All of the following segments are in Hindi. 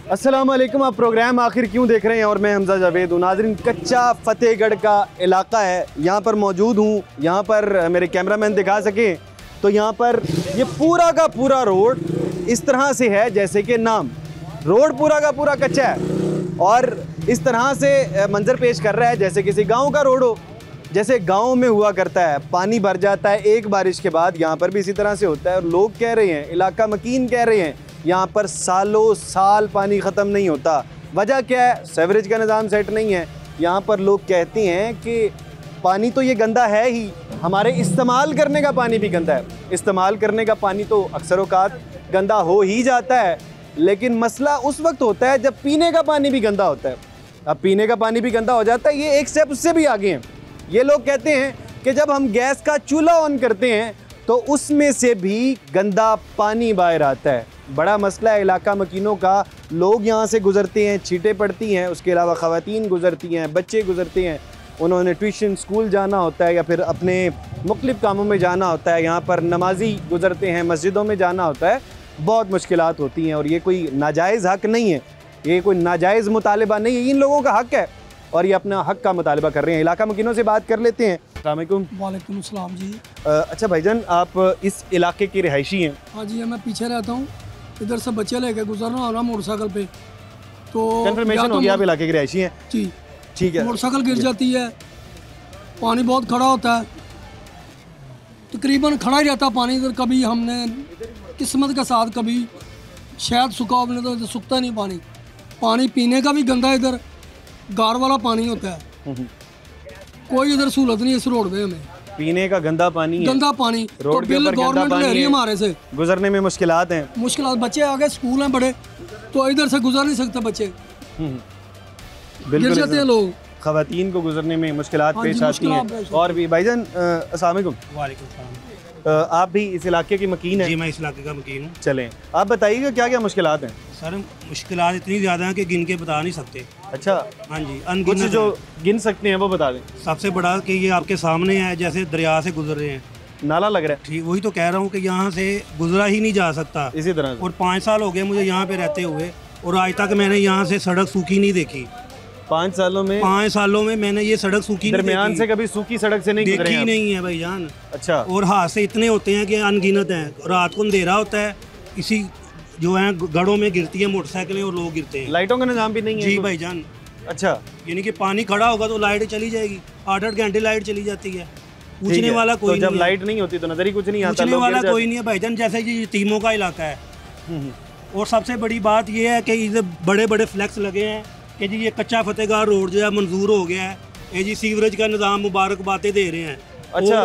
अस्सलाम वालेकुम। आप प्रोग्राम आखिर क्यों देख रहे हैं और मैं हमजा जावेद हूँ। नाज़रीन, कच्चा फतेहगढ़ का इलाका है, यहाँ पर मौजूद हूँ। यहाँ पर मेरे कैमरामैन दिखा सके तो यहाँ पर ये पूरा का पूरा रोड इस तरह से है जैसे कि नाम, रोड पूरा का पूरा कच्चा है और इस तरह से मंजर पेश कर रहा है जैसे किसी गाँव का रोड हो, जैसे गाँव में हुआ करता है। पानी भर जाता है एक बारिश के बाद, यहाँ पर भी इसी तरह से होता है। और लोग कह रहे हैं, इलाका मकीन कह रहे हैं, यहाँ पर सालों साल पानी ख़त्म नहीं होता। वजह क्या है? सीवरेज का निज़ाम सेट नहीं है। यहाँ पर लोग कहते हैं कि पानी तो ये गंदा है ही, हमारे इस्तेमाल करने का पानी भी गंदा है। इस्तेमाल करने का पानी तो अक्सर औकात गंदा हो ही जाता है, लेकिन मसला उस वक्त होता है जब पीने का पानी भी गंदा होता है। अब पीने का पानी भी गंदा हो जाता है, ये एक स्टेप उससे भी आगे हैं। ये लोग कहते हैं कि जब हम गैस का चूल्हा ऑन करते हैं तो उसमें से भी गंदा पानी बाहर आता है। बड़ा मसला है इलाका मकीनों का। लोग यहाँ से गुज़रते हैं, छींटें पड़ती हैं, उसके अलावा ख़वातीन गुज़रती हैं, बच्चे गुज़रते हैं, उन्होंने ट्यूशन स्कूल जाना होता है या फिर अपने मुख्तलिफ़ कामों में जाना होता है। यहाँ पर नमाजी गुज़रते हैं, मस्जिदों में जाना होता है, बहुत मुश्किलात होती हैं। और ये कोई नाजायज़ हक़ नहीं है, ये कोई नाजायज़ मुतालबा नहीं है, इन लोगों का हक़ है और ये अपना हक़ का मुतालबा कर रहे हैं। इलाका मकीनों से बात कर लेते हैं। अस्सलाम वालेकुम। वालेकुम अस्सलाम जी। अच्छा भाईजान, आप इस इलाके के रिहायशी हैं? हाँ जी, मैं पीछे रहता हूँ। इधर से बच्चे लेके गुजरना होना मोटरसाइकिल पे तो कंफर्मेशन हो गया आप इलाके के रिहायशी हैं? जी ठीक है। मोटरसाइकिल गिर जाती है, पानी बहुत खड़ा होता है, तकरीबन खड़ा ही रहता पानी। इधर कभी हमने किस्मत के साथ कभी शायद सूखा हो, तो इधर सूखता नहीं पानी। पानी पीने का भी गंदा, इधर गार वाला पानी होता है। कोई इधर सहूलत नहीं इस रोड पे, हमें पीने का गंदा पानी है। गंदा पानी रोड तो बिल गवर्नमेंट ले रही है हमारे से। गुजरने में मुश्किलात हैं। मुश्किलात, बच्चे आगे स्कूल हैं बड़े, तो इधर से गुजर नहीं सकते बच्चे, गिर जाते हैं लोग। ख़वातीन को गुजरने में मुश्किलात पेश आती हैं। और भी भाईजान, अस्सलाम वालेकुम। वालेकुम सलाम। आप भी इस इलाके की मकीन हैं? जी, मैं इस इलाके का मकीन हूँ। चलें, आप बताइएगा क्या क्या मुश्किलात हैं? सर, मुश्किलात इतनी ज़्यादा हैं कि गिन के बता नहीं सकते। अच्छा, हाँ जी, कुछ अनगिनत जो गिन सकते हैं वो बता दें। सबसे बड़ा कि ये आपके सामने है, जैसे दरिया से गुजर रहे हैं, नाला लग रहा है। ठीक, वही तो कह रहा हूँ कि यहाँ से गुजरा ही नहीं जा सकता इसी तरह से। और 5 साल हो गए मुझे यहाँ पे रहते हुए और आज तक मैंने यहाँ से सड़क सूखी नहीं देखी। 5 सालों में मैंने ये सड़क सूखी दरमियान से कभी सूखी सड़क से नहीं देखी नहीं है भाईजान। अच्छा। और हादसे इतने होते हैं कि अनगिनत हैं। रात को अंधेरा होता है, इसी जो है गढ़ों में गिरती है मोटरसाइकिलें और लोग गिरते हैं। लाइटों का निजाम भी नहीं है? जी भाईजान। अच्छा, यानी कि पानी खड़ा होगा तो लाइट चली जाएगी, 8-8 घंटे लाइट चली जाती है, पूछने वाला कोई नहीं। जब लाइट नहीं होती तो नजर ही कुछ नहीं आता, पूछने वाला कोई नहीं है भाईजान। जैसे ये यतीमों का इलाका है। और सबसे बड़ी बात ये है कि इधर बड़े बड़े फ्लैक्स लगे हैं कि जी ये कच्चा फतेहगढ़ रोड जो है मंजूर हो गया है, ये जी सीवरेज का निज़ाम मुबारकबादें दे रहे हैं। अच्छा।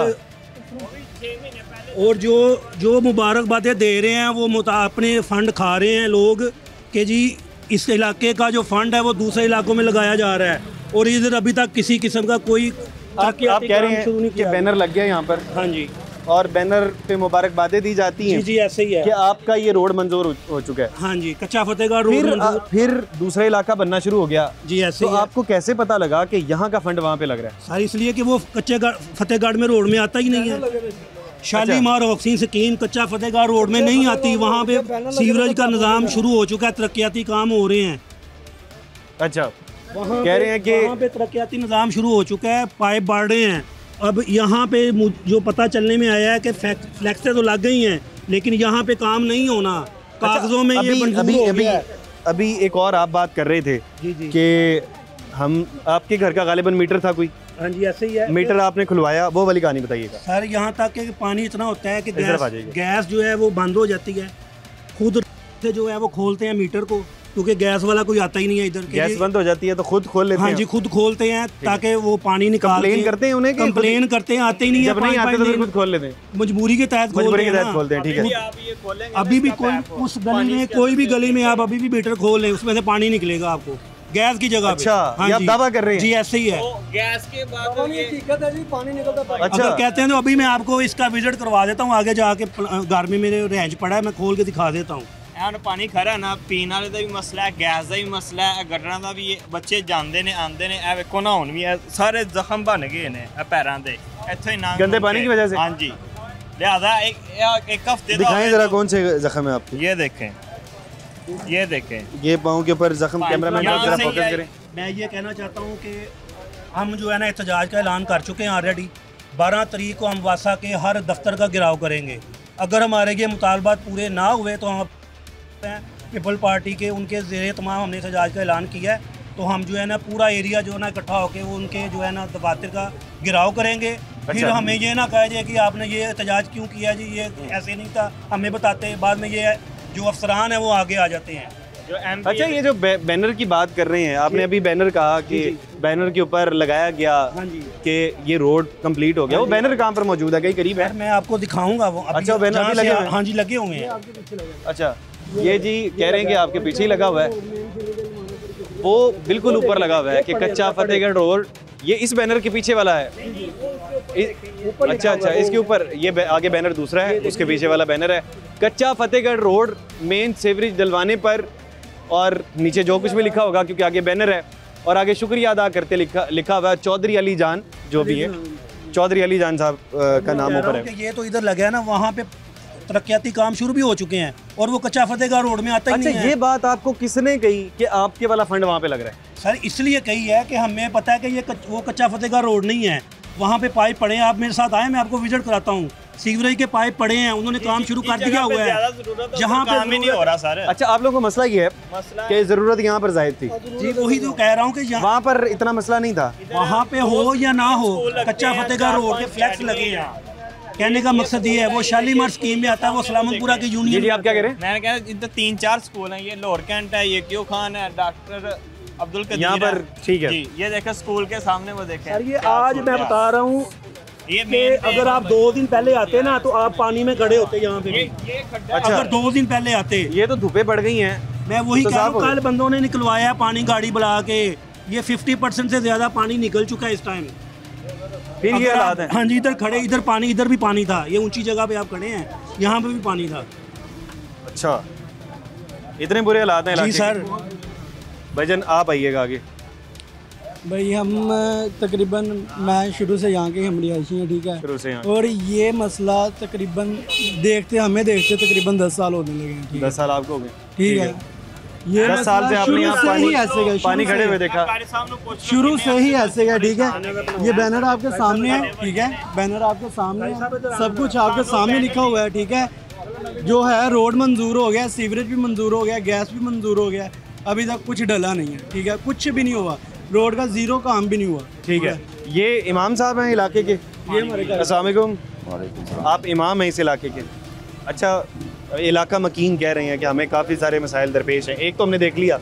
और जो मुबारकबादें दे रहे हैं वो अपने फंड खा रहे हैं लोग कि जी इस इलाके का जो फंड है वो दूसरे इलाकों में लगाया जा रहा है और इधर अभी तक किसी किस्म का कोई आप कह रहे हैं कि बैनर लग गया यहाँ पर? हाँ जी, और बैनर पे मुबारकबादें दी जाती हैं। जी ऐसे ही है कि आपका ये रोड मंजूर हो चुका है। हाँ जी, कच्चा फतेहगढ़ रोड फिर दूसरा इलाका बनना शुरू हो गया। जी ऐसे तो आपको कैसे पता लगा कि यहाँ का फंड वहाँ पे लग रहा है? सारी इसलिए कि वो कच्चे फतेहगढ़ में रोड में आता ही नहीं है। शालीमार वैक्सीन स्कीम कच्चा फतेहगढ़ रोड में नहीं आती, वहाँ पे सीवरेज का निज़ाम शुरू हो चुका है, तरक्याती काम हो रहे हैं। अच्छा, कह रहे हैं कि वहाँ पे तरक्याती निज़ाम शुरू हो चुका है, पाइप बढ़ रहे हैं। अब यहाँ पे जो पता चलने में आया है कि फ्लैक्सें तो लग गई हैं लेकिन यहाँ पे काम नहीं होना, कागजों में ये मंजूर हो गया है। अभी एक और आप बात कर रहे थे कि हम आपके घर का गालिबन मीटर था कोई? हाँ जी ऐसे ही है। मीटर आपने खुलवाया, वो वाली कहानी बताइएगा। सर, यहाँ तक कि पानी इतना होता है कि गैस जो है वो बंद हो जाती है, खुद से जो है वो खोलते हैं मीटर को, क्योंकि गैस वाला कोई आता ही नहीं है इधर। गैस बंद हो जाती है तो खुद खोल लेते हैं? हाँ जी, खुद खोलते हैं ताकि वो पानी निकाल। कंप्लेन करते हैं उन्हें? कंप्लेन करते हैं, आते ही नहीं है। जब नहीं आते तो खुद खोल लेते हैं? मजबूरी के तहत खोलते हैं। ठीक है। अभी भी कोई उस गली में, कोई भी गली में आप अभी भी मीटर खोल लें, उसमें से पानी निकलेगा आपको गैस की जगह। अच्छा, ये आप दावा कर रहे हैं? जी ऐसे ही है। गैस के बाद पानी निकलता। अच्छा, अगर कहते हैं तो अभी मैं आपको इसका विजिट करवा देता हूँ, आगे जाके घर में मेरे रेंज पड़ा है, मैं खोल के दिखा देता हूँ। ਹੁਣ ਪਾਣੀ ਖਰਾ ਨਾ ਪੀਣ ਵਾਲੇ ਦਾ ਵੀ ਮਸਲਾ ਹੈ, ਗੈਸ ਦਾ ਵੀ ਮਸਲਾ ਹੈ, ਗਟਰਾਂ ਦਾ ਵੀ ਬੱਚੇ ਜਾਂਦੇ ਨੇ ਆਉਂਦੇ ਨੇ। ਇਹ ਵੇਖੋ ਨਾ ਹੁਣ ਵੀ ਸਾਰੇ ਜ਼ਖਮ ਬਣ ਗਏ ਨੇ ਇਹ ਪੈਰਾਂ ਦੇ ਇੱਥੇ ਨਾ गंदे पानी की वजह से। हाँ जी, लिहाजा एक हफ्ते दिखाएं जरा कौन से जख्म है आपके। ये देखें, ये देखें, ये पाँव के ऊपर जख्म, कैमरामैन यहाँ जरा से फोकस ये- करें। मैं ये कहना चाहता हूँ कि हम जो है ना एहतजाज का ऐलान कर चुके हैं ऑलरेडी। 12 तारीख को हम वासा के हर दफ्तर का घेराव करेंगे। अगर हमारे ये मुतालबात पूरे ना हुए तो हम पीपल पार्टी के उनके ज़रिए तमाम हमने एहतजाज का ऐलान किया है। तो हम जो है ना पूरा एरिया जो है ना इकट्ठा होकर वो उनके जो है ना दफातर का घेराव करेंगे। फिर हमें ये ना कहा जाए कि आपने ये एहतजाज क्यों किया जी, ये ऐसे नहीं था, हमें बताते हैं। बाद में ये जो अफसरान है वो आगे आ जाते हैं। अच्छा, ये जो बैनर की बात कर रहे हैं आपने, अभी बैनर कहा कि बैनर के ऊपर लगाया गया कि ये रोड कंप्लीट हो गया, वो बैनर कहाँ पर मौजूद है, कहीं करीब है? मैं आपको दिखाऊंगा वो। अच्छा, बैनर अभी लगे हुए हैं? हाँ जी, लगे हुए हैं। अच्छा, ये जी कह रहे हैं कि आपके पीछे ही लगा हुआ है, वो बिल्कुल ऊपर लगा हुआ है कि कच्चा फतेहगढ़ रोड, ये इस बैनर के पीछे वाला है। अच्छा, इसके ऊपर ये आगे बैनर दूसरा है, उसके पीछे वाला बैनर है कच्चा फतेहगढ़ रोड मेन सेवरेज डलवाने पर, और नीचे जो कुछ भी लिखा होगा क्योंकि आगे बैनर है, और आगे शुक्रिया अदा करते लिखा हुआ है चौधरी अली जान, जो भी है चौधरी अली जान साहब का नाम ऊपर है। ये तो इधर लगा है ना, वहाँ पे तरक्याती काम शुरू भी हो चुके हैं और वो कच्चा फतेहगढ़ रोड में आता ही नहीं है। ये बात आपको किसने कही कि आपके वाला फंड वहाँ पे लग रहा है? सर इसलिए कही है कि हमें पता है कि ये वो कच्चा फतेहगढ़ रोड नहीं है, वहाँ पे पाइप पड़े हैं। आप मेरे साथ आए, मैं आपको विजिट कराता हूँ। सीवरेज के पाइप पड़े हैं, उन्होंने काम शुरू कर दिया हुआ है जहाँ पे काम ही नहीं हो रहा सर। अच्छा, आप लोगों को मसला ये है कि ज़रूरत यहाँ पर जाहिर थी जी, वही तो कह रहा हूँ कि वहाँ पर इतना मसला नहीं था। वहाँ पे हो या ना हो, कच्चा फतेहगढ़ रोड के फ्लैक्स लगे हैं। कहने का मकसद ये है, वो शालीमार स्कीम में आता है, वो सलामतपुरा की यूनियन। जी, आप क्या कह रहे हैं? मैंने कहा इधर 3-4 स्कूल हैं, ये लोअर कैंट है, ये क्यू खान है, डॉक्टर अब्दुल कदीर यहाँ पर ठीक है जी। ये देखें स्कूल के सामने, वो देखें सर ये आज मैं बता रहा हूँ ये कि अगर आप 2 दिन पहले आते ना तो आप पानी में खड़े होते यहाँ पे भी। ये खड्डा अच्छा, अगर 2 दिन पहले आते, ये तो धूपे पड़ गई हैं। मैं वही तो कह रहा साफ हूँ, हो कल बंदों ने निकलवाया पानी गाड़ी बुला के, ये 50% से ज्यादा पानी निकल चुका है इस टाइम। फिर ये हालात है। हाँ जी, इधर खड़े, इधर पानी, इधर भी पानी था, ये ऊंची जगह पे आप खड़े हैं, यहाँ पे भी पानी था। अच्छा, इतने बुरे हालात हैं जी इलाके सर। के। भाईजान आप आइएगा आगे। भाई हम तकरीबन, मैं शुरू से यहाँ के हम रिहायशी हैं, ठीक है, शुरू से यहाँ और ये मसला तकरीबन हमें देखते तकरीबन 10 साल होने लगे हैं, ठीक है, 10 साल आपको हो गए? ठीक है। ये 10 साल से आपने यहाँ पानी खड़े हुए देखा? शुरू से ही ऐसे गया, ठीक है। ये बैनर आपके सामने है, ठीक है, बैनर आपके सामने है, सब कुछ आपके सामने लिखा हुआ है, ठीक है। जो है रोड मंजूर हो गया, सीवरेज भी मंजूर हो गया, गैस भी मंजूर हो गया, अभी तक कुछ डला नहीं है, ठीक है, कुछ भी नहीं हुआ, रोड का 0 काम भी नहीं हुआ, ठीक है। ये इमाम साहब हैं इलाके के? अस्सलाम वालेकुम। आप इमाम हैं इस इलाके के? अच्छा, इलाका मकीन कह रहे हैं कि हमें काफ़ी सारे मसाइल दरपेश हैं। एक तो हमने देख लिया,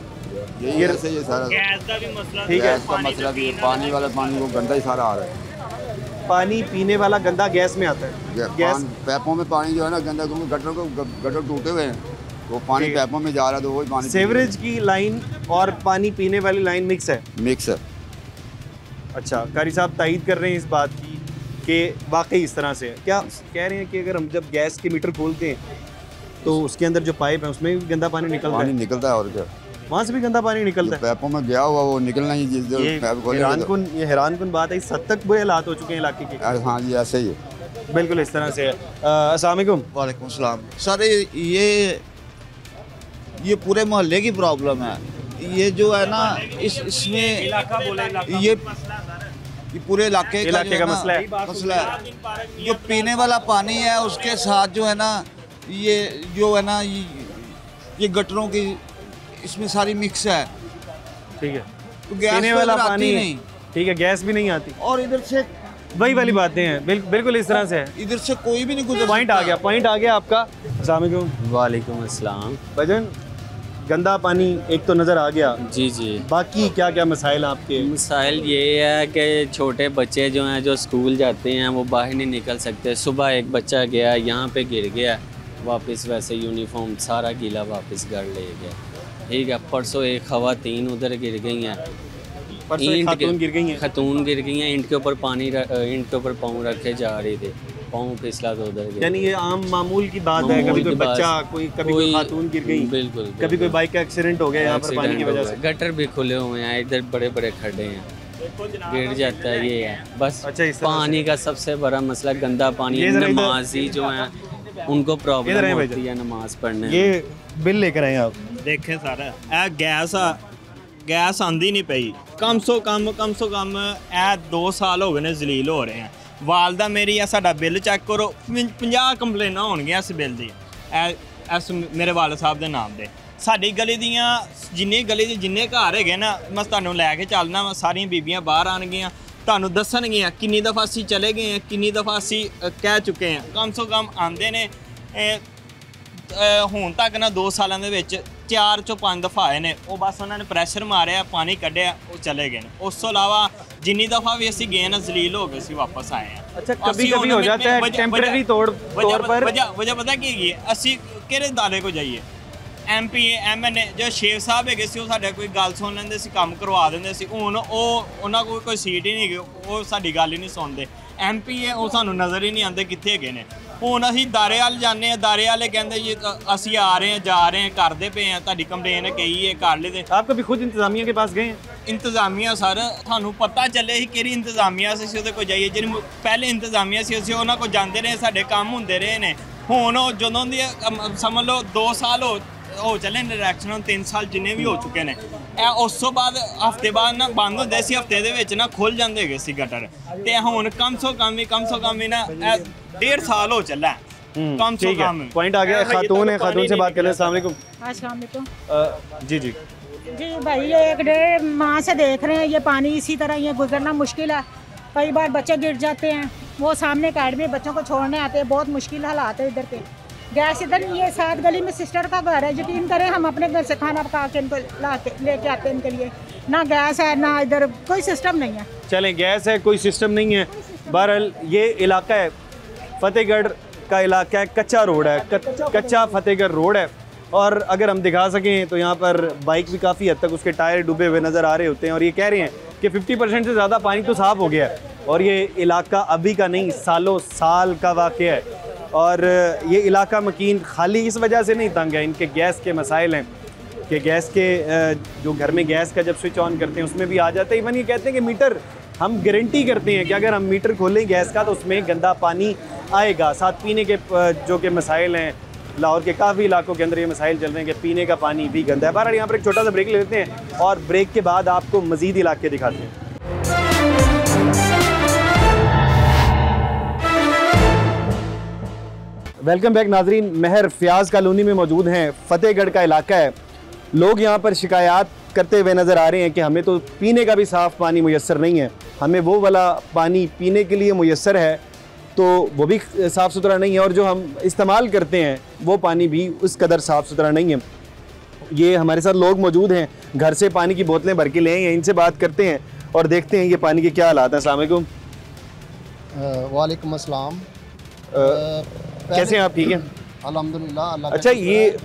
ये ऐसे ये सारा गैस का भी मसला, ठीक है, गैस का मसला भी है, पानी वाला पानी वो गंदा ही सारा आ रहा है। पानी पीने वाला गंदा गैस में आता है। गैस पैपों में पानी जो है ना गंदा, क्योंकि गटर टूटे हुए हैं, वो पानी पैपों में जा रहा है, तो वही पानी सेवरेज की लाइन और पानी पीने वाली लाइन मिक्स है। मिक्स है। अच्छा, कारी साहब तायद कर रहे हैं इस बात की कि वाकई इस तरह से है। क्या कह रहे हैं कि अगर हम जब गैस के मीटर खोलते हैं तो उसके अंदर जो पाइप है उसमें भी गंदा पानी निकलता पानी है? निकलता है, और क्या, वहाँ से भी गंदा पानी निकलता है? पैपों में गया हुआ वो निकलना ही, जिस जो पैप खोले ये हैरानकुन बात है, इस हद तक बुरे हालात हो चुके हैं इलाके के। हाँ जी, ऐसे ही है, बिल्कुल इस तरह से है। अस्सलाम वालेकुम। वालेकुम सलाम। सर ये पूरे मोहल्ले की प्रॉब्लम है, ये जो है ना इसमें ये पूरे इलाके का मसला है। जो पीने वाला पानी है उसके साथ जो है ना ये जो है ना ये गटरों की इसमें सारी मिक्स है, ठीक है, तो गैस पीने तो वाला इधर आती पानी नहीं, ठीक है, गैस भी नहीं आती, और इधर से वही वाली बातें हैं। बिल्कुल इस तरह से है। इधर से कोई भी नहीं गुजर पॉइंट आ गया, पॉइंट आ गया आपका। अस्सलाम वालेकुम। वालेकुम अस्सलाम। भजन, गंदा पानी एक तो नज़र आ गया, जी जी। बाकी क्या क्या मसाइल आपके? मसाइल ये है कि छोटे बच्चे जो हैं जो स्कूल जाते हैं वो बाहर नहीं निकल सकते। सुबह एक बच्चा गया यहाँ पे गिर गया, वापस वैसे यूनिफॉर्म सारा गीला वापस घर ले गया, ठीक है। परसों एक ख़वातीन उधर गिर गई हैं, खातून गिर गई हैं, खतून गिर गई हैं, ईंट के ऊपर पानी ईंट के ऊपर पाँव रखे जा रहे थे, पाँव फिसला तो उधर गया। यानी ये आम मामूल की बात है, कभी कोई बच्चा, कभी कोई खातून गिर गई, बिल्कुल, कभी कोई बाइक का एक्सीडेंट हो गया यहाँ पर पानी की वजह से। गटर भी खुले हुए हैं, इधर बड़े बड़े खड्डे हैं, गिर जाता है, ये है बस। अच्छा, इस तरह पानी का सबसे बड़ा मसला गंदा पानी। नमाजी जो है उनको प्रॉब्लम होती है नमाज पढ़ने। ये बिल लेकर आए आप? देखे सारा गैस आंदी नहीं पई, कम सो कम ए 2 साल हो गए ने जलील हो रहे हैं। वालदा मेरी है, साडा बिल चेक करो, 50 कंप्लेनां होणगियां इस बिल दी इस मेरे वाल साहब दे नाम दे। साडी गली दियां जिन्ने गली दे जिन्ने घर हैगे ना, मैं तुहानूं लैके चलना वा, सारियां बीबियां बाहर आणगियां, तुहानूं दस्सणगियां किन्नी दफ़ा असीं चले गए हैं, किन्नी दफ़ा असीं कह चुके हैं। कम सो कम आंदे ने ਹੁਣ तक ना 2 सालों के विच 4 चों 5 दफ़ा आए ने, वो बस उन्होंने प्रैशर मारिया, पानी कढ़िया, वो चले गए। उस तो अलावा जिन्नी दफ़ा भी असीं गए ना जलील हो गए, वापस आए हैं। अच्छा, कभी कभी हो जाता है टेम्परेरी तौर पर। वजह पता की है, असीं किहड़े दायरे को जाइए, MP MN जो शेख साहब है सी, साडे कोई गल सुन लेंदे सी, काम करवा देंदे सी। हुण उन्हां कोल कोई सीट ही नहीं, वो साडी गल ही नहीं सुनते। MP है वो सानू नज़र ही नहीं आते कित्थे हैगे ने। हुण असीं दारे वाल जाने, दारे वाले कहंदे जी असीं आ रहे हैं, जा रहे हैं, करदे पे हैं, तुहाडी कंप्लेन कही है, कर लेते। आप कभी खुद इंतजामिया के पास गए हैं? इंतजामिया सर थानू पता चले ही किहड़ी इंतजामिया सी उहदे कोल जाइए, जिहड़ी पहले इंतजामिया सी असीं उहनां कोल जांदे रहे, साडे काम हुंदे रहे ने। हुण जदों दी समझ लो 2 साल हो चले इलेक्शन, 3 साल जिन्ने भी हो चुके हैं। उस तो बाद हफ्ते बाद ना बंद होंदे सी, हफ्ते दे विच ना खुल जांदे हैगे सी गटर, ते हुण कम सो कम ही ना 1.5 साल हो चला है। कम सो कम पॉइंट आ गया। खातून है, खातून से बात कर लें। अस्सलाम वालेकुम। अस्सलाम वालेकुम। जी जी जी भाई, ये 1.5 माह से देख रहे हैं ये पानी इसी तरह ये गुजरना मुश्किल है। कई बार बच्चे गिर जाते हैं, वो सामने अकेडमी बच्चों को छोड़ने आते हैं, बहुत मुश्किल हालात है इधर पे। गैस इधर नहीं है, 7 गली में सिस्टर का घर है, यकीन करें हम अपने घर से खाना पका के इनको लेके आते हैं, इनके लिए ना गैस है ना इधर कोई सिस्टम नहीं है। चलें, गैस है, कोई सिस्टम नहीं है। बहरहाल ये इलाका है फतेहगढ़ का इलाका है, कच्चा रोड है, कच्चा फतेहगढ़ रोड है। और अगर हम दिखा सकें तो यहाँ पर बाइक भी काफ़ी हद तक उसके टायर डूबे हुए नज़र आ रहे होते हैं, और ये कह रहे हैं कि 50% से ज़्यादा पानी तो साफ़ हो गया है। और ये इलाका अभी का नहीं, सालों साल का वाक़या है। और ये इलाका मकीन खाली इस वजह से नहीं तंग है, इनके गैस के मसाइल हैं कि गैस के जो घर में गैस का जब स्विच ऑन करते हैं उसमें भी आ जाता है। इवन ये कहते हैं कि मीटर, हम गारंटी करते हैं कि अगर हम मीटर खोलें गैस का तो उसमें गंदा पानी आएगा। साथ पीने के जो के मसाइल हैं, लाहौर के काफ़ी इलाकों के अंदर ये मसाइल चल रहे हैं कि पीने का पानी भी गंदा है। बहरहाल यहाँ पर एक छोटा सा ब्रेक ले लेते हैं और ब्रेक के बाद आपको मज़ीद इलाके दिखाते हैं। वेलकम बैक नाजरीन। महर फ्याज कॉलोनी में मौजूद हैं। फतेहगढ़ का इलाका है। लोग यहाँ पर शिकायत करते हुए नज़र आ रहे हैं कि हमें तो पीने का भी साफ़ पानी मुयस्सर नहीं है, हमें वो वाला पानी पीने के लिए मुयस्सर है तो वो भी साफ़ सुथरा नहीं है, और जो हम इस्तेमाल करते हैं वो पानी भी उस कदर साफ़ सुथरा नहीं है। ये हमारे साथ लोग मौजूद हैं, घर से पानी की बोतलें भर के ले आए हैं, इनसे बात करते हैं और देखते हैं ये पानी के क्या हालात हैं। अस्सलाम वालेकुम। वालेकुम अस्सलाम। कैसे हैं आप? ठीक हैं अल्हम्दुलिल्लाह, अल्लाह। अच्छा, ये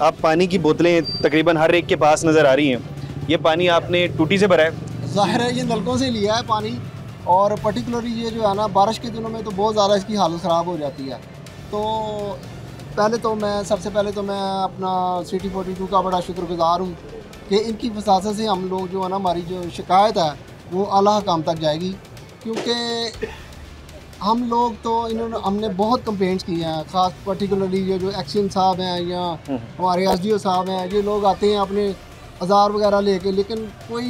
आप पानी की बोतलें तकरीबन हर एक के पास नज़र आ रही हैं, ये पानी आपने टूटी से भरा है? ज़ाहिर है ये नलकों से लिया है पानी, और पर्टिकुलरली ये जो है ना बारिश के दिनों में तो बहुत ज़्यादा इसकी हालत ख़राब हो जाती है। तो सबसे पहले तो मैं अपना सिटी 42 का बड़ा शुक्रगुज़ार हूँ कि इनकी वसासत से हम लोग जो है ना, हमारी जो शिकायत है वो आला हकाम तक जाएगी, क्योंकि हम लोग तो हमने बहुत कंप्लेंट्स की हैं। ख़ास पर्टिकुलरली ये जो एक्शन साहब हैं या हमारे SDO साहब हैं, ये लोग आते हैं अपने औजार वगैरह लेके, लेकिन कोई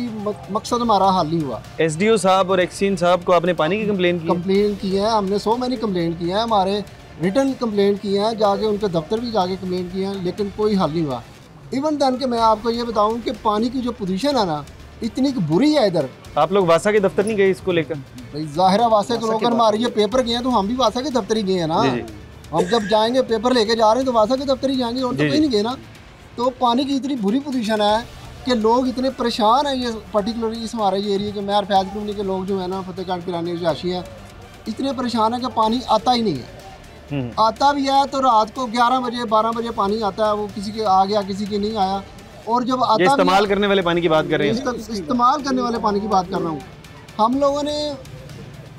मकसद हमारा हल नहीं हुआ। SDO साहब और एक्शन साहब को आपने पानी की कंप्लेन की है? हमने सो मैनी कंप्लेन की है, हमारे रिटर्न कंप्लेन की हैं, जाके उनके दफ्तर भी जाके कंप्लेन की हैं, लेकिन कोई हल नहीं हुआ। इवन दैन के मैं आपको ये बताऊँ कि पानी की जो पोजीशन है ना, इतनी बुरी है इधर। आप लोग वासा के दफ्तर नहीं गए इसको लेकर? भाई ज़ाहिर है वासा के लोग हमारे ये पेपर गए हैं तो हम भी वासा के दफ्तर ही गए हैं ना। हम जब जाएंगे पेपर लेके जा रहे हैं तो वासा के दफ्तर ही जाएंगे, और तो कहीं नहीं गए ना। तो पानी की इतनी बुरी पोजीशन है कि लोग इतने परेशान हैं। ये पर्टिकुलरली इस हमारे ये एरिया के महर फैज कॉलोनी के लोग जो है ना, फतेहगढ़ किराने रिहायशी हैं, इतने परेशान है कि पानी आता ही नहीं है। आता भी है तो रात को 11 बजे 12 बजे पानी आता है, वो किसी के आ गया किसी के नहीं आया। और जब आता इस्तेमाल करने वाले पानी की बात कर रहे हैं, इस्तेमाल करने वाले पानी की बात कर रहा हूँ। हम लोगों ने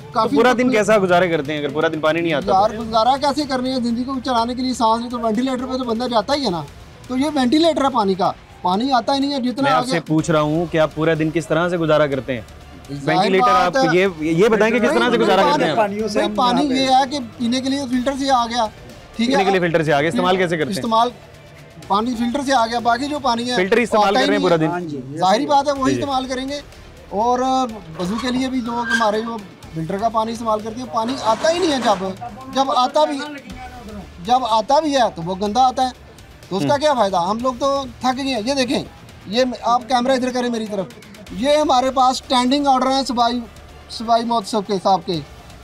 काफी पूरा दिन कैसा गुजारे करते हैं अगर पूरा दिन पानी नहीं आता? यार गुजारा कैसे करनी है, जिंदगी को चलाने के लिए सांस ले तो वेंटिलेटर पे तो बंदा जाता ही है ना। तो ये वेंटिलेटर है पानी का, पानी आता ही नहीं है जितना। मैं आपसे पूछ रहा हूँ कि आप पूरा दिन किस तरह से गुजारा करते हैं? वेंटिलेटर आप ये बताएंगे किस तरह से गुजारा करते हैं? पानी ये है कि पीने के लिए फिल्टर से आ गया, ठीक है, पीने के लिए फिल्टर से आ गया, इस्तेमाल कैसे करते हैं? इस्तेमाल पानी फिल्टर से आ गया, बाकी जो पानी है फिल्टर इस्तेमाल कर रहे हैं पूरा दिन, जाहिर बात है वही इस्तेमाल करेंगे। और वजू के लिए भी लोग हमारे जो फिल्टर का पानी इस्तेमाल करते हैं, पानी आता ही नहीं है। जब आता भी है तो वो गंदा आता है, तो उसका क्या फ़ायदा? हम लोग तो थक गए हैं। ये देखें, ये आप कैमरा इधर करें मेरी तरफ, ये हमारे पास स्टैंडिंग ऑर्डर है सूबाई महोत्सव के साहब के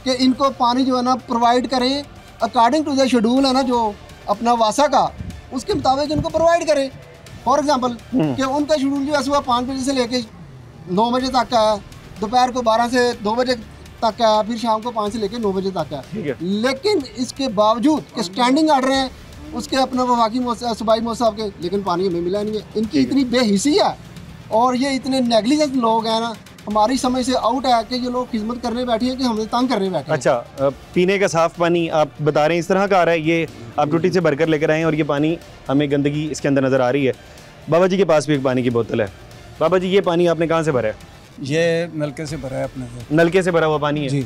कि इनको पानी जो है ना प्रोवाइड करें अकॉर्डिंग टू द शेड्यूल है ना जो अपना वासा का, उसके मुताबिक इनको प्रोवाइड करें। फॉर एग्जांपल कि उनका शेड्यूल जो है सुबह 5 बजे से लेके 9 बजे तक का है, दोपहर को 12 से 2 बजे तक का है, फिर शाम को 5 से लेके 9 बजे तक का है। लेकिन इसके बावजूद कि स्टैंडिंग ऑर्डर हैं उसके अपना वफाकी सूबाई महोत्सव के, लेकिन पानी हमें मिला नहीं है। इनकी इतनी बेहिसी है और ये इतने नेगलिजेंट लोग हैं ना, हमारी समझ से आउट है कि ये लोग खिदमत करने बैठे हैं कि हमें तंग करने बैठे हैं। अच्छा, पीने का साफ पानी आप बता रहे हैं इस तरह का आ रहा है, ये आप टूटी से भरकर लेकर आए हैं और ये पानी हमें गंदगी इसके अंदर नज़र आ रही है। बाबा जी के पास भी एक पानी की बोतल है। बाबा जी, ये पानी आपने कहाँ से भरा है? ये नलके से भरा है अपने से। नलके से भरा हुआ पानी है जी।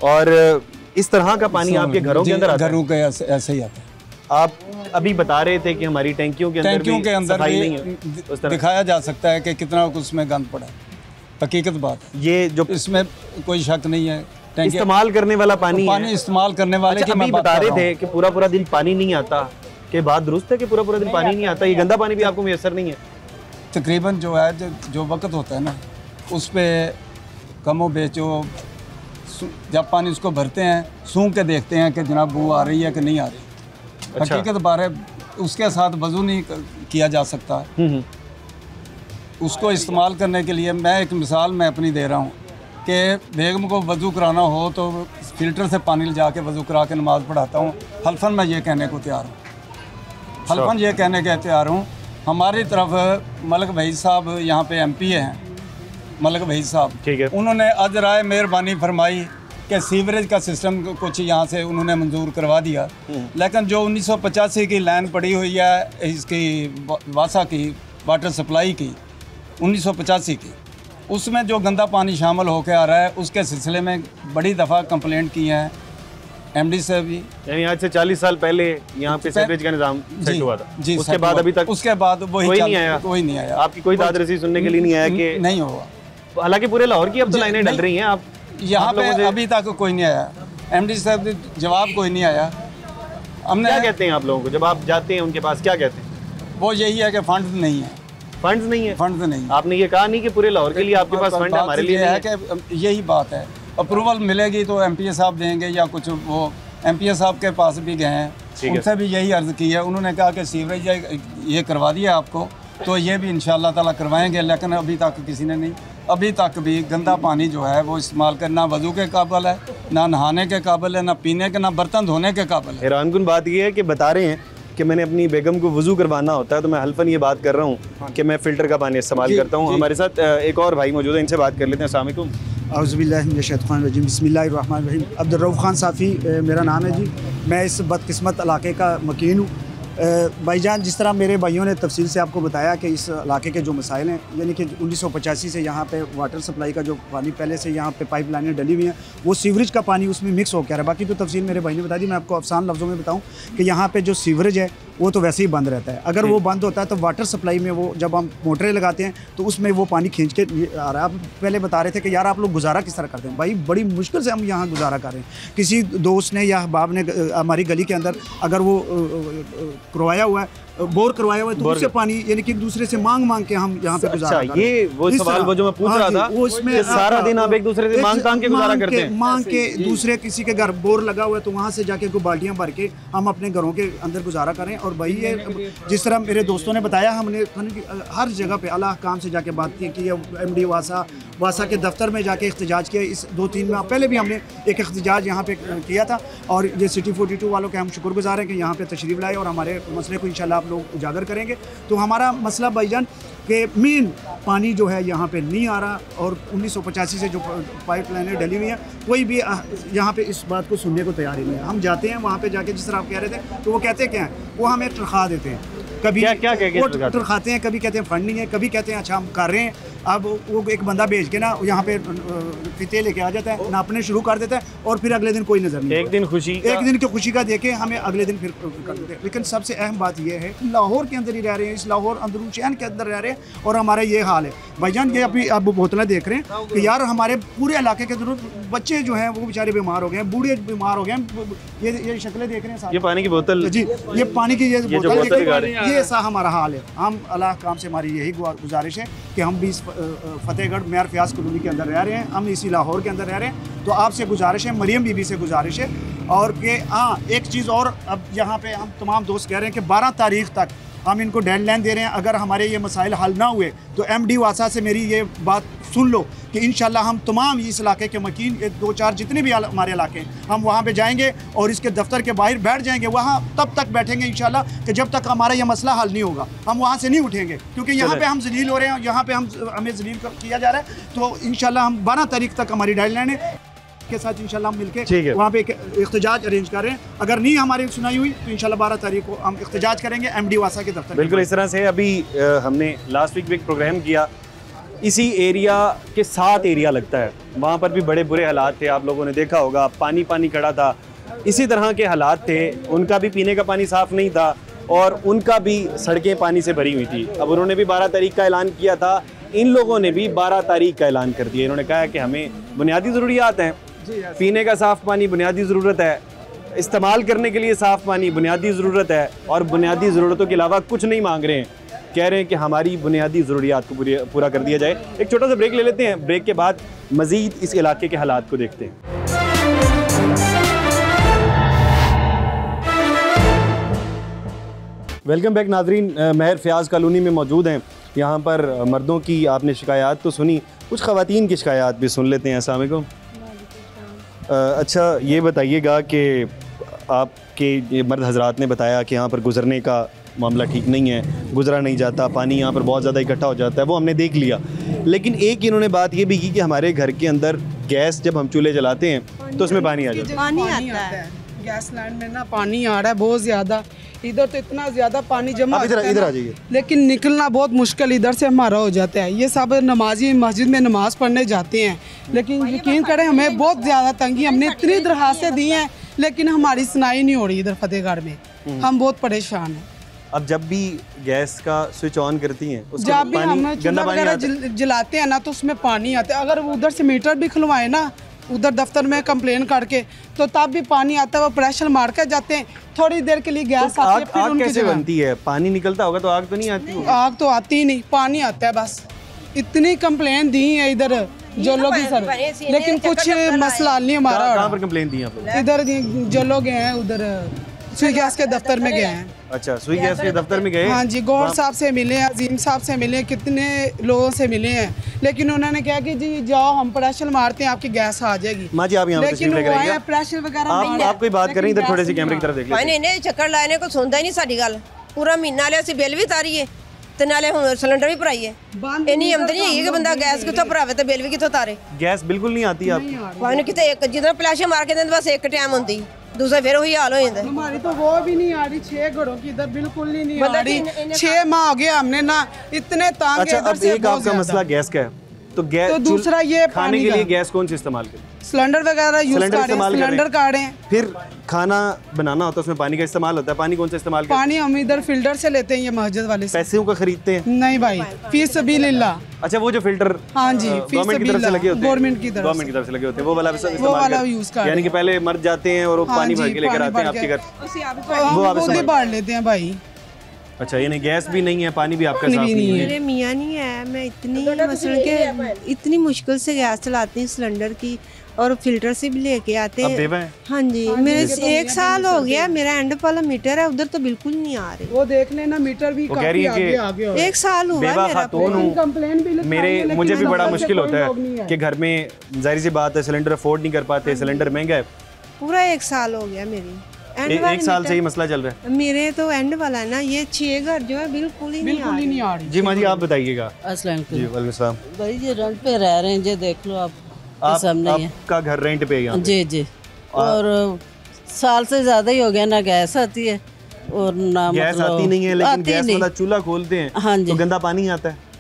और इस तरह का पानी आपके घरों के अंदर आता है? घरों के ऐसे ही आता है। आप अभी बता रहे थे कि हमारी टैंकियों के अंदर सफाई नहीं है। दिखाया जा सकता है कि कितना उसमें गंद पड़ा है, हकीकत बात है। ये जो इसमें कोई शक नहीं है। इस्तेमाल करने वाला पानी इस्तेमाल करने वाले की अभी बता रहे थे कि पूरा दिन पानी नहीं आता, के बाद दुरुस्त है कि पूरा दिन पानी नहीं आता, ये गंदा पानी भी आपको मुयसर नहीं है? तकरीबन जो है जो वक्त होता है ना उस पर कमो बेचो, जब पानी उसको भरते हैं सूंघ के देखते हैं कि जनाब बू आ रही है कि नहीं आ रही। अच्छा। हकीकत बात है उसके साथ वजू नहीं किया जा सकता। उसको इस्तेमाल करने के लिए मैं एक मिसाल मैं अपनी दे रहा हूँ कि बेगम को वज़ू कराना हो तो फ़िल्टर से पानी ले जाके वज़ू करा के नमाज़ पढ़ाता हूँ। हल्फन मैं ये कहने को तैयार हूँ, हल्फन ये कहने के तैयार हूँ। हमारी तरफ मलक भाई साहब यहाँ पे MP हैं, मलक भाई साहब, ठीक है, उन्होंने आज राय मेहरबानी फरमाई कि सीवरेज का सिस्टम कुछ यहाँ से उन्होंने मंजूर करवा दिया। लेकिन जो 1985 की लाइन पड़ी हुई है इसकी वासा की वाटर सप्लाई की 1985 की, उसमें जो गंदा पानी शामिल होकर आ रहा है उसके सिलसिले में बड़ी दफ़ा कंप्लेंट की है MD से भी। यानी आज से 40 साल पहले यहाँ पे सीवरेज का निज़ाम सेट हुआ था जी, उसके बाद अभी तक उसके बाद कोई नहीं आया? कोई नहीं आया। आपकी कोई दाद रसी सुनने के लिए नहीं आया कि नहीं हुआ? हालांकि पूरे लाहौर की अब तो लाइनें डल रही हैं। आप यहाँ पे अभी तक कोई नहीं आया, MD साहब जवाब कोई नहीं आया। हमने क्या कहते हैं आप लोगों को जब आप जाते हैं उनके पास, क्या कहते हैं? वो यही है कि फंड नहीं है, फंड्स नहीं है, फंड्स नहीं। आपने ये कहा नहीं कि पूरे लाहौर के लिए आपके पास फंड है, हमारे लिए है कि यही बात है। अप्रूवल मिलेगी तो MPA साहब देंगे या कुछ, वो MPA साहब के पास भी गए हैं, उनसे भी यही अर्ज़ की है। उन्होंने कहा कि सीवरेज ये करवा दिया आपको तो ये भी इंशाअल्लाह ताला करवाएंगे, लेकिन अभी तक किसी ने नहीं। अभी तक भी गंदा पानी जो है वो इस्तेमाल करना वज़ू के काबिल है, ना नहाने के काबिल है, ना पीने के, ना बर्तन धोने के काबिल है। हैरानकुन बात ये है कि बता रहे हैं कि मैंने अपनी बेगम को वज़ू करवाना होता है तो मैं हल्फन ये बात कर रहा हूँ कि मैं फ़िल्टर का पानी इस्तेमाल करता हूँ। हमारे साथ एक और भाई मौजूद है, इनसे बात कर लेते हैं। अस्सलाम वालेकुम। औज़ुबिल्लाहिमिनश्शैतानिर्रजीम, बिस्मिल्लाहिर्रहमानिर्रहीम। अब्दुर्रऊफ़ खान साफ़ी मेरा नाम है जी। मैं इस बदकिस्मत इलाके का मकीन हूँ। भाईजान, जिस तरह मेरे भाइयों ने तफसील से आपको बताया कि इस इलाके के जो मसाइल हैं, यानी कि 1985 से यहाँ पे वाटर सप्लाई का जो पानी पहले से यहाँ पे पाइप लाइनें डली हुई हैं वो सीवरेज का पानी उसमें मिक्स हो गया है। बाकी तो तफसील मेरे भाई ने बता दी। मैं आपको आसान लफ्ज़ों में बताऊँ कि यहाँ पे जो सीवरेज है वो तो वैसे ही बंद रहता है। अगर वो बंद होता है तो वाटर सप्लाई में वो जब हम मोटरें लगाते हैं तो उसमें वो पानी खींच के आ रहा है। आप पहले बता रहे थे कि यार आप लोग गुजारा किस तरह करते हैं। भाई बड़ी मुश्किल से हम यहाँ गुजारा कर रहे हैं। किसी दोस्त ने या अहबाब ने हमारी गली के अंदर अगर वो करवाया हुआ है, बोर करवाया हुआ है, तो उससे पानी यानी कि एक दूसरे से मांग के हम यहाँ पे गुजारा कर रहे हैं। ये वो सवाल वो जो मैं पूछ रहा था, वो इसमें सारा दिन आप एक दूसरे से मांग के गुजारा करते हैं। मांग के दूसरे किसी के घर बोर लगा हुआ है तो वहाँ से जाके बाल्टियाँ भर के हम अपने घरों के अंदर गुजारा करें और और भाई ये जिस तरह मेरे दोस्तों ने बताया, हमने हर जगह पे अल्लाह काम से जाके बात की है, MD वासा के दफ्तर में जाके एहतजाज किया। इस 2-3 माह पहले भी हमने एक एहतजाज यहाँ पे किया था और ये सिटी 42 वालों के हम शुक्रगुजार हैं कि यहाँ पे तशरीफ़ लाए और हमारे मसले को इंशाल्लाह आप लोग उजागर करेंगे। तो हमारा मसला भाईजान कि मेन पानी जो है यहाँ पे नहीं आ रहा और 1985 से जो पाइपलाइनें डली हुई हैं, कोई भी यहाँ पे इस बात को सुनने को तैयार ही नहीं है। हम जाते हैं वहाँ पे जाके, जिस तरह आप कह रहे थे, तो वो कहते क्या हैं, वो हमें तनख्वाह देते हैं, कभी क्या वो तनख्वाहते हैं, कभी कहते हैं फंड नहीं है, कभी कहते हैं अच्छा हम कर रहे हैं। अब वो एक बंदा भेज के ना यहाँ पे फीते लेके आ जाता है, नापने शुरू कर देता है और फिर अगले दिन कोई नज़र नहीं। एक दिन की खुशी का देके हमें अगले दिन फिर कर देते हैं। लेकिन सबसे अहम बात यह है, लाहौर के अंदर ही रह रहे हैं, इस लाहौर अंदरून शहर के अंदर रह रहे हैं और हमारा ये हाल है भाईजान। ये अभी आप बोतलें देख रहे हैं कि यार हमारे पूरे इलाके के जरूर बच्चे जो हैं वो बेचारे बीमार हो गए हैं, बूढ़े बीमार हो गए हैं। ये शक्लें देख रहे हैं, ये पानी की बोतल जी, ये पानी की ये बोतल, ये ऐसा हमारा हाल है। हम अल्लाह काम से हमारी यही गुजारिश है कि हम भी फतेहगढ़ मेयर फयाज कॉलोनी के अंदर रह रहे हैं, हम इसी लाहौर के अंदर रह रहे हैं। तो आपसे गुजारिश है, मरियम बीबी से गुजारिश है और कि हाँ एक चीज़ और, अब यहाँ पे हम तमाम दोस्त कह रहे हैं कि 12 तारीख तक हम इनको डेडलाइन दे रहे हैं। अगर हमारे ये मसाइल हल ना हुए तो MD वासा से मेरी ये बात सुन लो कि इंशाल्लाह हम तमाम इस इलाके के मकीन 2-4 जितने भी हमारे इलाके हैं, हम वहाँ पे जाएंगे और इसके दफ्तर के बाहर बैठ जाएंगे, वहाँ तब तक बैठेंगे इंशाल्लाह कि जब तक हमारा ये मसला हल नहीं होगा। हम वहाँ से नहीं उठेंगे क्योंकि यहाँ पे हम जलील हो रहे हैं, यहाँ पे हमें जलील किया जा रहा है। तो इंशाल्लाह हम 12 तारीख तक हमारी डेडलाइन है के साथ इंशाल्लाह हम मिलके वहाँ पे एक इख्तिजाज अरेंज कर रहे हैं। अगर नहीं हमारी सुनाई हुई तो इंशाल्लाह 12 तारीख को हम इख्तिजाज करेंगे MD वासा के दफ्तर। बिल्कुल इस तरह से अभी हमने लास्ट वीक भी एक प्रोग्राम किया, इसी एरिया के साथ एरिया लगता है, वहाँ पर भी बड़े बुरे हालात थे, आप लोगों ने देखा होगा, पानी खड़ा था, इसी तरह के हालात थे। उनका भी पीने का पानी साफ़ नहीं था और उनका भी सड़कें पानी से भरी हुई थी। अब उन्होंने भी 12 तारीख का ऐलान किया था, इन लोगों ने भी 12 तारीख का ऐलान कर दिया। इन्होंने कहा कि हमें बुनियादी ज़रूरियात हैं, पीने का साफ़ पानी बुनियादी ज़रूरत है, इस्तेमाल करने के लिए साफ़ पानी बुनियादी ज़रूरत है और बुनियादी ज़रूरतों के अलावा कुछ नहीं मांग रहे हैं। कह रहे हैं कि हमारी बुनियादी ज़रूरियात को पूरा कर दिया जाए। एक छोटा सा ब्रेक ले लेते हैं, ब्रेक के बाद मज़ीद इस इलाके के हालात को देखते हैं। वेलकम बैक नाजरीन, महर फयाज कॉलोनी में मौजूद हैं। यहाँ पर मर्दों की आपने शिकायत तो सुनी, कुछ ख़वातीन की शिकायत भी सुन लेते हैं। अस्सलाम वालेकुम। अच्छा ये बताइएगा कि आपके ये मर्द हजरात ने बताया कि यहाँ पर गुज़रने का मामला ठीक नहीं है, गुजरा नहीं जाता, पानी यहाँ पर बहुत ज़्यादा इकट्ठा हो जाता है, वो हमने देख लिया। लेकिन एक इन्होंने बात ये भी की कि हमारे घर के अंदर गैस जब हम चूल्हे जलाते हैं तो उसमें पानी आ जाता है। पानी आता है गैस लाइन में ना, पानी आ रहा है बहुत ज़्यादा, इधर तो इतना ज़्यादा पानी जमा होता है, इधर आ जाइए, लेकिन निकलना बहुत मुश्किल इधर से हमारा हो जाता है। ये सब नमाजी मस्जिद में नमाज़ पढ़ने जाते हैं, लेकिन यकीन करें हमें बहुत ज़्यादा तंगी, हमने इतनी दरखास्तें दी हैं लेकिन हमारी सुनाई नहीं हो रही इधर फतेहगढ़ में, हम बहुत परेशान हैं। अब जब भी गैस का स्विच ऑन करती हैं, जब भी हम चूल्हा वगैरह जलाते हैं ना तो उसमें पानी आता है। अगर उधर से मीटर भी खुलवाए ना, उधर दफ्तर में कंप्लेन करके, तो तब भी पानी आता है, वो प्रेशर मार कर जाते हैं, थोड़ी देर के लिए गैस तो आती है। आग कैसे बनती है? पानी निकलता होगा तो आग तो नहीं आती? आग तो आती ही नहीं, पानी आता है बस। इतनी कंप्लेन दी है इधर जो लोग सर, लेकिन कुछ मसला नहीं हमारा। कहाँ पर कंप्लेन दी आप लोग? इधर जो लोग हैं उधर सुई गैस के दफ्तर में गए हैं। अच्छा, सुई गैस के दफ्तर में गए? हाँ जी, गौर साहब से मिले हैं, अजीम साहब से मिले हैं, कितने लोगों से मिले हैं, लेकिन उन्होंने कहा कि जी जाओ हम प्रेशर मारते हैं आपकी गैस आ जाएगी। माँ जी आप यहाँ लेकिन प्रेशर वगैरह आप कोई बात करें, इधर थोड़े से कैमरे की तरफ देख लेते हैं। चक्कर लाने को सुनता ही नहीं साडी गल, पूरा महीना ले ਅਸੀਂ ਬਿੱਲ ਵੀ ਤਾਰੀਏ ਤੇ ਨਾਲੇ ਹੁਣ ਸਿਲੰਡਰ ਵੀ ਭਰਾਈਏ। ਇੰਨੀ ਆਮਦਨੀ ਹੈਗੀ ਕਿ ਬੰਦਾ ਗੈਸ ਕਿੱਥੋਂ ਭਰਾਵੇ ਤੇ ਬਿੱਲ ਵੀ ਕਿੱਥੋਂ ਤਾਰੇ। गैस बिल्कुल नहीं आती आपको? ਪਾਣੀ ਕਿਤੇ ਇੱਕ ਜਦੋਂ ਫਲੈਸ਼ ਮਾਰ ਕੇ ਦਿੰਦੇ ਬਸ ਇੱਕ ਟਾਈਮ ਹੁੰਦੀ, दूसरा फिर वही हाल हो जाता है। हमारी तो वो भी नहीं आ रही, 6 घरों की इधर बिल्कुल नहीं आ रही। 6 माह हो गया हमने ना, इतने तांगे। अच्छा, अब एक आपका मसला गैस का है, तो गैस तो दूसरा ये खाने के लिए गैस कौन सी इस्तेमाल करें? सिलेंडर वगैरह यूज कर रहे हैं, सिलेंडर काट रहे हैं। फिर खाना बनाना होता है, उसमें पानी का इस्तेमाल होता है, पानी कौन सा इस्तेमाल करते हैं? पानी हम इधर फिल्टर से लेते हैं, ये मस्जिद वाले से। पैसे का खरीदते हैं? नहीं भाई, फीस सबिलिल्लाह। अच्छा, वो जो फिल्टर हाँ जी गवर्नमेंट की तरफ से लगे होते हैं, गवर्नमेंट की तरफ से लगे होते हैं, वो वाला यूज कर, यानी कि पहले मर जाते हैं और वो पानी भर के लेकर आते हैं आपके घर, वो आप खुद ही बांट लेते हैं भाई। अच्छा, यानी गैस भी नहीं है, पानी भी आपका साफ नहीं है? मेरे मियाँ नहीं है, मैं इतनी मसलन के इतनी मुश्किल से गैस चलाती हूँ सिलेंडर की, और फिल्टर से भी लेके आते आप हैं। बेवा हैं? हाँ जी, मेरे 1 साल हो गया, मेरा एंड वाला मीटर है उधर तो बिल्कुल नहीं आ रही। वो देख लेना मीटर भी काफी आगे आगे हो 1 साल हुआ बेवा मेरा। खातून हूँ, कंप्लेन भी मेरे मुझे भी बड़ा मुश्किल होता है कि घर में जाहिर सी बात है सिलेंडर अफोर्ड नहीं कर पाते, सिलेंडर महंगा है। पूरा 1 साल हो गया मेरी एक साल से ही मसला चल रहा है। मेरे तो एंड वाला है ना, ये 6 घर जो है बिल्कुल ही नहीं आ रही। जी माँ जी आप बताइएगा। अस्सलाम जी वालेकुम सलाम। भाई ये रेंट पे रह रहे हैं, ये देख लो आप सामने ही है। आपका घर रेंट पे है यहाँ? जी जी। और साल से ज्यादा ही हो गया, ना गैस आती है और ना गैस आती नहीं है, लेकिन गैस वाला चूल्हा खोलते हैं हाँ जी, तो गंदा पानी आता है।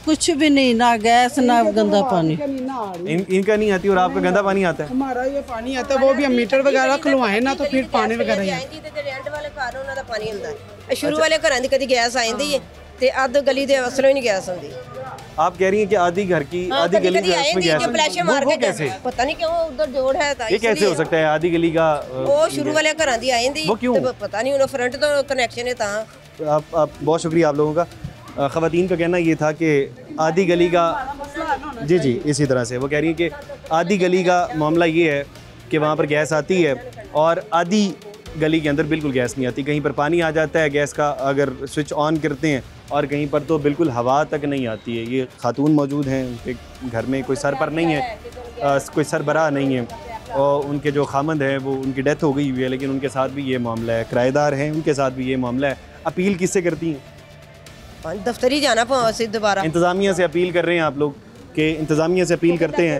कुछ भी नहीं, ना गैस ना गंदा पानी। इनका नहीं आती और आपका गंदा पानी आता है। हमारा ये पानी आता है, वो भी हम मीटर वगैरह खुलवाए ना तो फिर पानी वगैरह ही ਐਂਦੀ ਤੇ ਰੈਂਟ ਵਾਲੇ ਘਰ ਉਹਨਾਂ ਦਾ ਪਾਣੀ ਹੁੰਦਾ ਹੈ। ਸ਼ੁਰੂ ਵਾਲੇ ਘਰਾਂ ਦੀ ਕਦੀ ਗੈਸ ਆ ਜਾਂਦੀ ਹੈ ਤੇ ਅੱਧ ਗਲੀ ਦੇ ਅਸਲੋਂ ਹੀ ਨਹੀਂ ਗੈਸ ਹੁੰਦੀ। आप कह रही हैं कि आधी घर की आधी गली में इसमें गैस फ्लैश मार के कैसे? पता नहीं क्यों उधर जोड़ है था। ये कैसे हो सकता है आधी गली का? वो शुरू वाले घਰਾਂ ਦੀ ਆ ਜਾਂਦੀ वो क्यों? पता नहीं उन्होंने फ्रंट तो कनेक्शन है ता। आप बहुत शुक्रिया आप लोगों का। ख़वातीन का कहना ये था कि आधी गली का जी जी इसी तरह से वो कह रही हैं कि आधी गली का मामला ये है कि वहाँ पर गैस आती है और आधी गली के अंदर बिल्कुल गैस नहीं आती। कहीं पर पानी आ जाता है गैस का अगर स्विच ऑन करते हैं और कहीं पर तो बिल्कुल हवा तक नहीं आती है। ये खातून मौजूद हैं, उनके घर में कोई सरपर नहीं है, कोई सरबराह नहीं है और उनके जो खामंद हैं वो उनकी डेथ हो गई हुई है, लेकिन उनके साथ भी ये मामला है। किराएदार हैं उनके साथ भी ये मामला है। अपील किससे करती हैं? दफ्तर ही जाना पाओ दोबारा। इंतज़ामिया से अपील कर रहे हैं आप लोग कि इंतज़ामिया से अपील करते हैं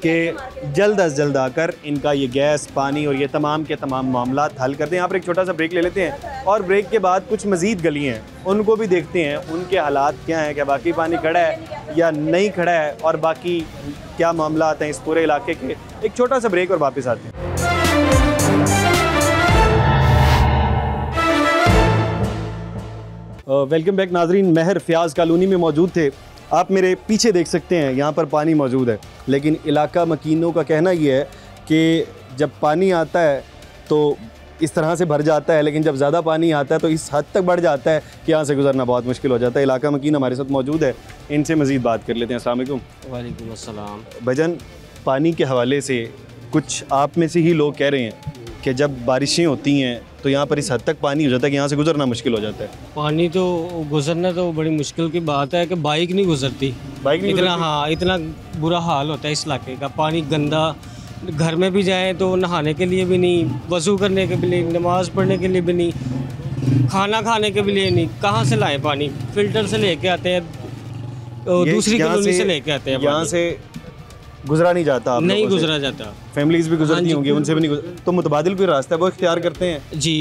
कि जल्द अज जल्द आकर इनका ये गैस पानी और ये तमाम के तमाम मामला हल करते हैं। यहाँ पर एक छोटा सा ब्रेक ले लेते हैं और ब्रेक के बाद कुछ मज़ीद गली हैं उनको भी देखते हैं, उनके हालात क्या हैं, क्या बाकी पानी खड़ा है या नहीं खड़ा है और बाकी क्या मामला आते हैं इस पूरे इलाके के। एक छोटा सा ब्रेक और वापस आते हैं। वेलकम बैक नाजरीन, महर फ्याज कॉलोनी में मौजूद थे। आप मेरे पीछे देख सकते हैं यहाँ पर पानी मौजूद है, लेकिन इलाका मकीनों का कहना ये है कि जब पानी आता है तो इस तरह से भर जाता है, लेकिन जब ज़्यादा पानी आता है तो इस हद तक बढ़ जाता है कि यहाँ से गुजरना बहुत मुश्किल हो जाता है। इलाका मकीन हमारे साथ मौजूद है, इनसे मज़ीद बात कर लेते हैं। अस्सलाम वालेकुम। वालेकुम अस्सलाम। भजन, पानी के हवाले से कुछ आप में से ही लोग कह रहे हैं कि जब बारिशें होती हैं तो यहाँ पर इस हद तक पानी हो जाता है कि यहाँ से गुजरना मुश्किल हो जाता है। पानी तो गुजरना तो बड़ी मुश्किल की बात है कि बाइक नहीं गुजरती, बाइक नहीं इतना गुजरती? हाँ, इतना बुरा हाल होता है इस इलाके का। पानी गंदा, घर में भी जाएं तो नहाने के लिए भी नहीं, वज़ू करने के लिए, नमाज़ पढ़ने के लिए भी नहीं, खाना खाने के लिए नहीं। कहाँ से लाएं पानी? फिल्टर से लेके आते हैं, दूसरी कॉलोनी से लेके आते हैं। यहाँ से गुजरा नहीं जाता? आप नहीं लोगों से? गुजरा जाता। फैमिलीज भी गुजरती हाँ होंगी, उनसे भी नहीं तो मुतबादिल कोई रास्ता है वो इख्तियार करते हैं? जी,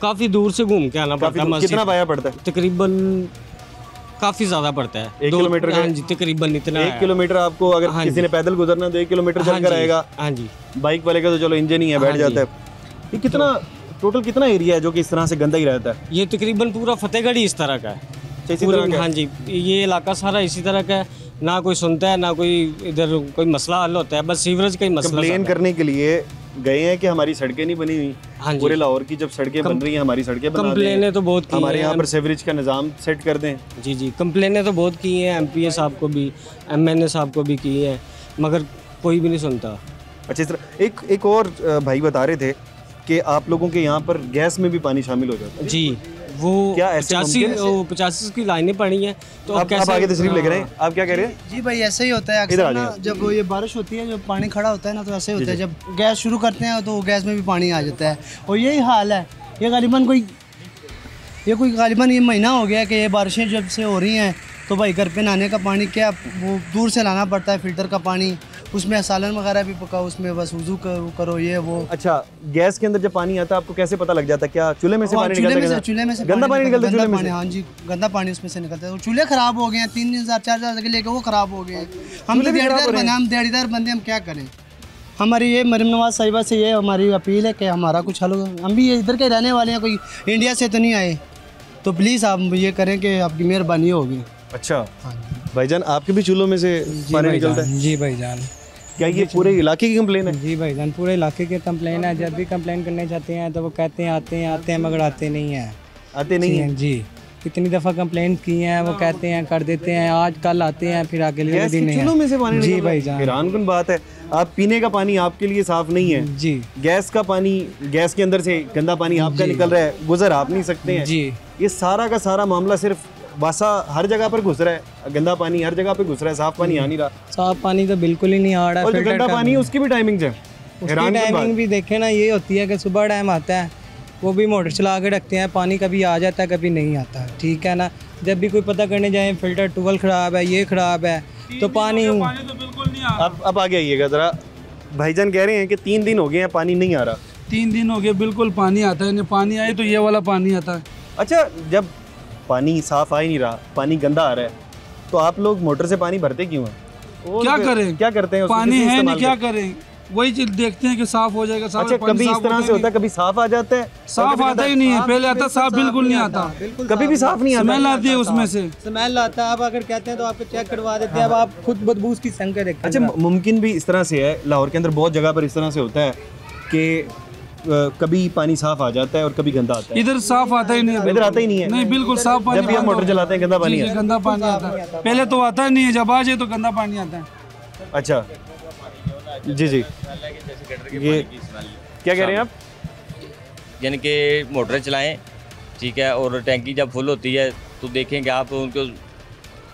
काफ़ी दूर से घूम के आना पड़ता है। कितना पाया पड़ता है? तकरीबन काफ़ी ज़्यादा पड़ता है। 1 किलोमीटर का? हाँ जी, तकरीबन इतना। 1 किलोमीटर आपको अगर हाँ किसी जी। ने पैदल गुजरना तो 1 किलोमीटर चलकर आएगा। हाँ जी। बाइक वाले का तो चलो इंजन ही है, बैठ हाँ जाता है। ये कितना टोटल कितना एरिया है जो कि इस तरह से गंदा ही रहता है? ये तकरीबन पूरा फतेहगढ़ ही इस तरह का है। इसी तरह का? हाँ जी, ये इलाका सारा इसी तरह का है। ना कोई सुनता है, ना कोई इधर कोई मसला हल होता है, बस सीवरेज का ही मसला। कंप्लेन करने के लिए गए हैं कि हमारी सड़कें नहीं बनी हुई। हाँ जी। पूरे लाहौर की जब सड़कें बन रही हैं हमारी सड़कें बना दें। कंप्लेनें तो बहुत की हमारे हैं। यहाँ पर सीवरेज का निज़ाम सेट कर दें। जी जी, कंप्लेनें तो बहुत की हैं, MPA साहब को भी, MNA साहब को भी की है, मगर कोई भी नहीं सुनता। अच्छा, इस तरह एक और भाई बता रहे थे कि आप लोगों के यहाँ पर गैस में भी पानी शामिल हो जाता है। जी, वो क्या ऐसे 85 की लाइनें पड़ी हैं तो आप आगे तशरीफ लेकर आए। आप क्या कह रहे हैं? जी भाई, ऐसे ही होता है इधर आ अक्सर ना, जाइए। जब ये बारिश होती है, जब पानी खड़ा होता है ना, तो ऐसे ही होता है। जब गैस शुरू करते हैं तो गैस में भी पानी आ जाता है और यही हाल है। ये गालिबन ये महीना हो गया कि ये बारिशें जब से हो रही हैं तो भाई घर पे नहाने का पानी क्या वो दूर से लाना पड़ता है, फ़िल्टर का पानी, उसमें सालन वगैरह भी पकाओ, उसमें बस वज़ू करो ये वो। अच्छा, गैस के अंदर जब पानी आता है आपको कैसे पता लग जाता है? क्या चूल्हे में से पानी निकलता है? चूल्हे में से गंदा पानी निकलता है? चूल्हे में से? हाँ जी, गंदा पानी उसमें से निकलता है। चूल्हे खराब हो गए हैं, 3,000-4,000 के लेके वो खराब हो गए हैं। हम तो दिहाड़ीदार बंदे, हम क्या करें? हमारी ये मरीम नवाज साहिबा से ये हमारी अपील है कि हमारा कुछ हल हो। हम भी इधर के रहने वाले हैं, कोई इंडिया से तो नहीं आए, तो प्लीज़ आप ये करें कि आपकी मेहरबानी होगी। अच्छा भाईजान, आपके भी चूल्हों में से पानी निकलता है? जी भाईजान। क्या ये पूरे इलाके की कंप्लेन है? जी भाईजान, पूरे इलाके की कंप्लेन है। जब भी कंप्लेन करने जाते हैं तो वो कहते हैं आते हैं मगर आते नहीं हैं। आते नहीं हैं जी। कितनी दफ़ा कंप्लेंट की हैं, वो कहते हैं कर देते हैं, आज कल आते हैं, फिर अगले गैस दिन के चूल्हों में से पानी जी निकल रहा है? भाईजान। हैरानकुन बात है। आप पीने का पानी आपके लिए साफ नहीं है जी, गैस का पानी, गैस के अंदर से गंदा पानी आपका निकल रहा है, गुजर आप नहीं सकते हैं जी। ये सारा का सारा मामला सिर्फ वासा हर जगह पर घुस रहा है, गंदा पानी हर जगह पे घुस रहा है, साफ पानी आ नहीं रहा। साफ पानी तो बिल्कुल ही नहीं आ रहा है। और जो फिल्टर गंदा का पानी है उसकी भी टाइमिंग है, उसकी टाइमिंग भी देखे ना, ये होती है कि सुबह टाइम आता है, वो भी मोटर चला के रखते हैं, पानी कभी आ जाता है कभी नहीं आता, ठीक है ना। जब भी कोई पता करने जाए फिल्टर ट्यूबवेल ख़राब है, ये ख़राब है, तो पानी तो बिल्कुल नहीं आ रहा। अब आगे आइएगा ज़रा। भाईजान कह रहे हैं कि 3 दिन हो गए हैं पानी नहीं आ रहा। 3 दिन हो गए बिल्कुल पानी आता है नहीं, पानी आए तो ये वाला पानी आता है। अच्छा, जब पानी साफ आ ही नहीं रहा, पानी गंदा आ रहा है, तो आप लोग मोटर से पानी भरते क्यों हैं? क्या करें, क्या करते हैं? पानी है नहीं, क्या करें, वही चीज देखते हैं कि साफ हो जाएगा। अच्छा, कभी इस तरह से होता है, कभी साफ आ जाता है, साफ आता ही नहीं है, पहले आता साफ बिल्कुल नहीं आता, कभी भी साफ नहीं आता, स्मेल आती है उसमें से, स्मेल आता है। आप अगर कहते हैं तो आपको चेक करवा देते हैं, अब आप खुद बदबू की संग के देखते हैं। अच्छा, मुमकिन भी इस तरह से है, लाहौर के अंदर बहुत जगह पर इस तरह से होता है कि कभी पानी साफ आ जाता है और कभी गंदा आता है। इधर साफ आता ही नहीं है, इधर आता ही नहीं है। नहीं, बिल्कुल साफ पानी। जब भी हम मोटर चलाते हैं गंदा पानी है, गंदा पानी आता है, पहले तो आता ही नहीं है, जब आ जाए तो गंदा पानी आता है। अच्छा जी जी, ये क्या कह रहे हैं आप? यानी कि मोटर चलाएं, ठीक है, और टैंकी जब फुल होती है तो देखें कि आप उनको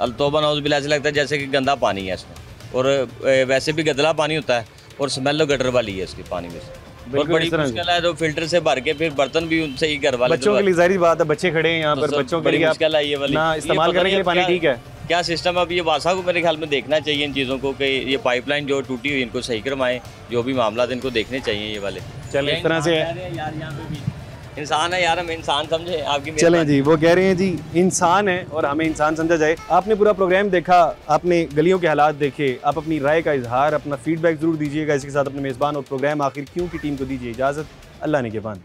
अल्तोबा नौज बिला ऐसा लगता है जैसे कि गंदा पानी है इसमें, और वैसे भी गंदला पानी होता है और स्मेल गटर वाली है इसके पानी में से। और बड़ी मुश्किल है तो फिल्टर से भर के फिर बर्तन भी उनसे ही घर वाले। बच्चों के लिए जाहिर बात है, बच्चे खड़े हैं यहाँ पर, बच्चों के लिए मुश्किल है ये वाली ना इस्तेमाल करने के लिए पानी ठीक है। क्या सिस्टम है अब ये वासा को मेरे ख्याल में देखना चाहिए इन चीज़ों को कि ये पाइपलाइन जो टूटी हुई इनको सही करवाएं, जो भी मामला इनको देखने चाहिए ये वाले। चलें, इस तरह से यार यहाँ पे भी इंसान है यार, हम इंसान समझे आपकी। चलें जी, वो कह रहे हैं जी इंसान है और हमें इंसान समझा जाए। आपने पूरा प्रोग्राम देखा, आपने गलियों के हालात देखे, आप अपनी राय का इजहार, अपना फीडबैक ज़रूर दीजिएगा। इसके साथ अपने मेज़बान और प्रोग्राम आखिर क्यों की टीम को दीजिए इजाज़त। अल्लाह ने के बाद।